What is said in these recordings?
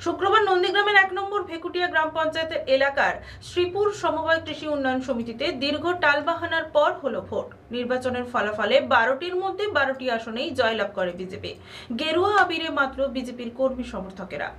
শুক্রবার নন্দীগ্রামের 1 নম্বর ভেকুটিয়া গ্রাম পঞ্চায়েতের এলাকার শ্রীপুর সমবায় কৃষি উন্নয়ন সমিতিতে দীর্ঘ টালবাহানার পর হলো ভোট। নির্বাচনের ফলাফলে 12টির মধ্যে 12টি আসনেই জয়লাভ করে বিজেপি। গেরুয়া আবিরে মাত্র বিজেপির কর্মী সমর্থকেরা।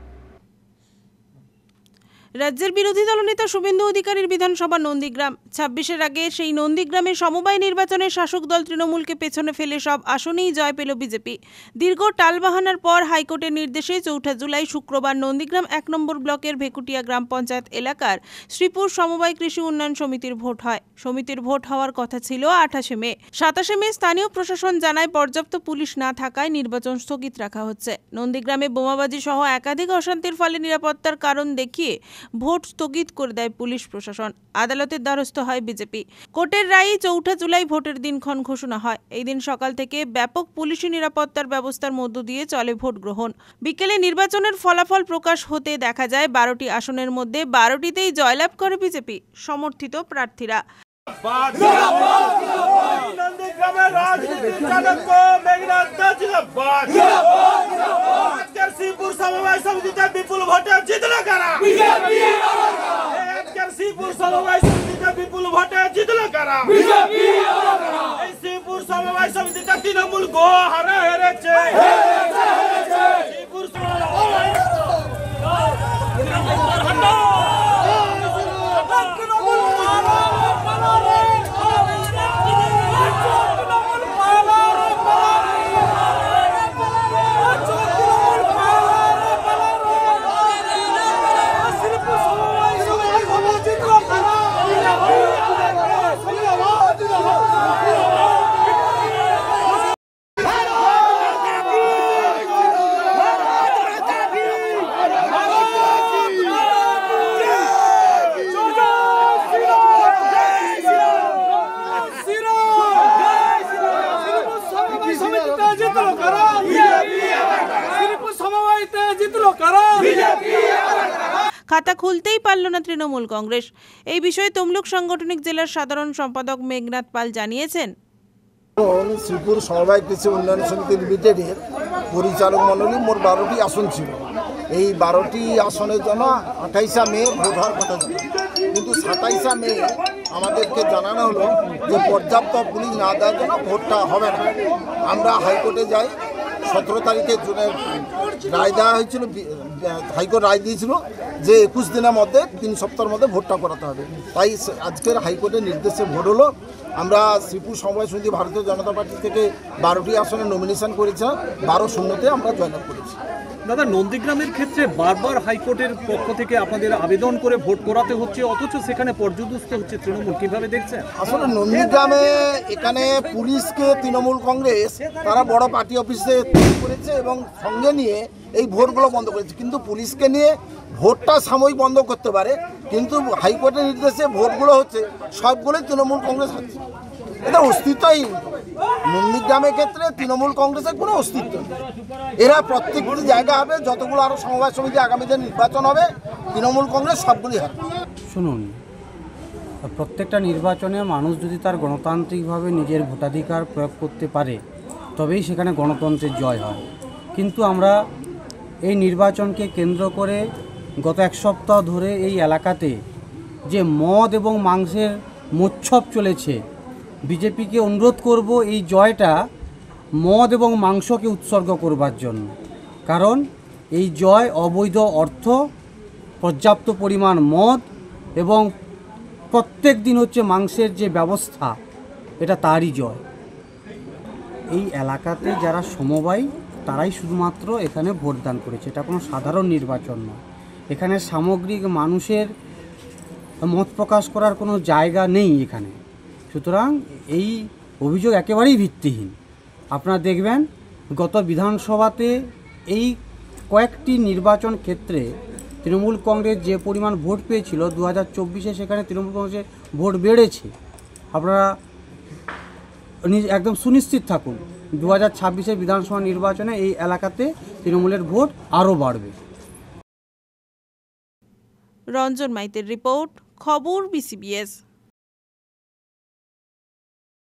রাজ্যের বিরোধী দলনেতা শুভেন্দু অধিকারীর বিধানসভা নন্দীগ্রাম 26-এর আগে সেই নন্দীগ্রামে সমবায় নির্বাচনে শাসক দল তৃণমূলকে পেছনে ফেলে সব আসনেই জয় পেল বিজেপি। দীর্ঘ টালবাহানার পর হাইকোর্টের নির্দেশে 4 জুলাই শুক্রবার নন্দীগ্রাম 1 নম্বর ব্লকের ভেকুটিয়া গ্রাম পঞ্চায়েত এলাকার শ্রীপুর সমবায় কৃষি উন্নয়ন সমিতির ভোট হয়। সমিতির ভোট হওয়ার কথা ছিল 28 মে। 27 মে স্থানীয় প্রশাসন জানায় পর্যাপ্ত পুলিশ না থাকায় নির্বাচন স্থগিত রাখা হচ্ছে। নন্দীগ্রামে বোমাবাজি সহ একাধিক অশান্তির ফলে নিরাপত্তার কারণ দেখিয়ে ভোট স্থগিত করে দেয় পুলিশ প্রশাসন। আদালতের দ্বারস্থ হয় বিজেপি। কোর্টের রায়ে 4 জুলাই ভোটের দিনক্ষণ ঘোষণা হয়। এই দিন সকাল থেকে ব্যাপক পুলিশি নিরাপত্তার ব্যবস্থার মধ্য দিয়ে চলে ভোট গ্রহণ। বিকেলে নির্বাচনের ফলাফল প্রকাশ হতে দেখা যায় 12টি আসনের মধ্যে 12টিতেই জয়লাভ করে বিজেপি সমর্থিত প্রার্থীরা। শ্রীপুর সমবায় সমিতিতে বিপুল ভোটে জিতলো কারা? শ্রীপুর সমবায় সমিতিতে বিপুল ভোটে জিতলো কারা? এই শ্রীপুর সমবায় সমিতিতে তৃণমূল গো হারে হেরেছে। শ্রীপুর খাতা খুলতেই পারল না তৃণমূল কংগ্রেস। এই বিষয়ে তমলুক সাংগঠনিক জেলার সাধারণ সম্পাদক মেঘনাথ পাল জানিয়েছেন, শ্রীপুর সমবায় কৃষি উন্নয়ন সমিতি লিমিটেডের পরিচালক মণ্ডলী মোট 12টি আসন ছিল। এই 12টি আসনের জন্য 28 মে ভোট হওয়ার কথা ছিল, কিন্তু 27 মে আমাদেরকে জানানো হলো যে পর্যাপ্ত পুলিশ না দেওয়ার জন্য ভোটটা হবে না। আমরা হাইকোর্টে যাই। 17 তারিখে জুনের রায় দেওয়া হয়েছিল, হাইকোর্ট রায় দিয়েছিল যে 21 দিনের মধ্যে 3 সপ্তাহের মধ্যে ভোটটা করাতে হবে। তাই আজকের হাইকোর্টের নির্দেশে ভোট হলো। আমরা শ্রীপুর সমবায় সমিতি ভারতীয় জনতা পার্টি থেকে 12টি আসনে নমিনেশন করেছিলাম, 12-0-তে আমরা জয়লাভ করেছি। দাদা, নন্দীগ্রামের ক্ষেত্রে বারবার হাইকোর্টের পক্ষ থেকে আপনাদের আবেদন করে ভোট করাতে হচ্ছে, অথচ সেখানে পর্যদস্ত হচ্ছে তৃণমূল, কিভাবে দেখছেন? আসলে নন্দীগ্রামে এখানে পুলিশকে তৃণমূল কংগ্রেস তারা বড় পার্টি অফিসে করেছে এবং সঙ্গে নিয়ে এই ভোটগুলো বন্ধ করেছে, কিন্তু পুলিশকে নিয়ে ভোটটা সাময়িক বন্ধ করতে পারে, কিন্তু হাইকোর্টের নির্দেশে ভোটগুলো হচ্ছে সবগুলোই তৃণমূল কংগ্রেস হচ্ছে। এটা অস্তিত্বই নন্দীগ্রামের ক্ষেত্রে তৃণমূল কংগ্রেসের কোনো অস্তিত্ব নেই। এরা প্রত্যেকটি জায়গা হবে, যতগুলো আরও সমবায় সমিতি আগামীতে নির্বাচন হবে তৃণমূল কংগ্রেস সবগুলি হবে। শুনুন, প্রত্যেকটা নির্বাচনে মানুষ যদি তার গণতান্ত্রিকভাবে নিজের ভোটাধিকার প্রয়োগ করতে পারে তবেই সেখানে গণতন্ত্রের জয় হয়। কিন্তু আমরা এই নির্বাচনকে কেন্দ্র করে গত 1 সপ্তাহ ধরে এই এলাকাতে যে মদ এবং মাংসের মোচ্ছব চলেছে, বিজেপিকে অনুরোধ করব এই জয়টা মদ এবং মাংসকে উৎসর্গ করবার জন্য। কারণ এই জয় অবৈধ অর্থ, পর্যাপ্ত পরিমাণ মদ এবং প্রত্যেক দিন হচ্ছে মাংসের যে ব্যবস্থা, এটা তারই জয়। এই এলাকাতে যারা সমবায় তারাই শুধুমাত্র এখানে ভোটদান করেছে, এটা কোনো সাধারণ নির্বাচন নয়। এখানে সামগ্রিক মানুষের মত প্রকাশ করার কোনো জায়গা নেই এখানে। সুতরাং এই অভিযোগ একেবারেই ভিত্তিহীন। আপনারা দেখবেন গত বিধানসভাতে এই কয়েকটি নির্বাচন ক্ষেত্রে তৃণমূল কংগ্রেস যে পরিমাণ ভোট পেয়েছিল, 2024-এ সেখানে তৃণমূল কংগ্রেসের ভোট বেড়েছে। আপনারা একদম সুনিশ্চিত থাকুন 2026-এর বিধানসভা নির্বাচনে এই এলাকাতে তৃণমূলের ভোট আরও বাড়বে। রঞ্জন মাইতের রিপোর্ট, খবর BCBS।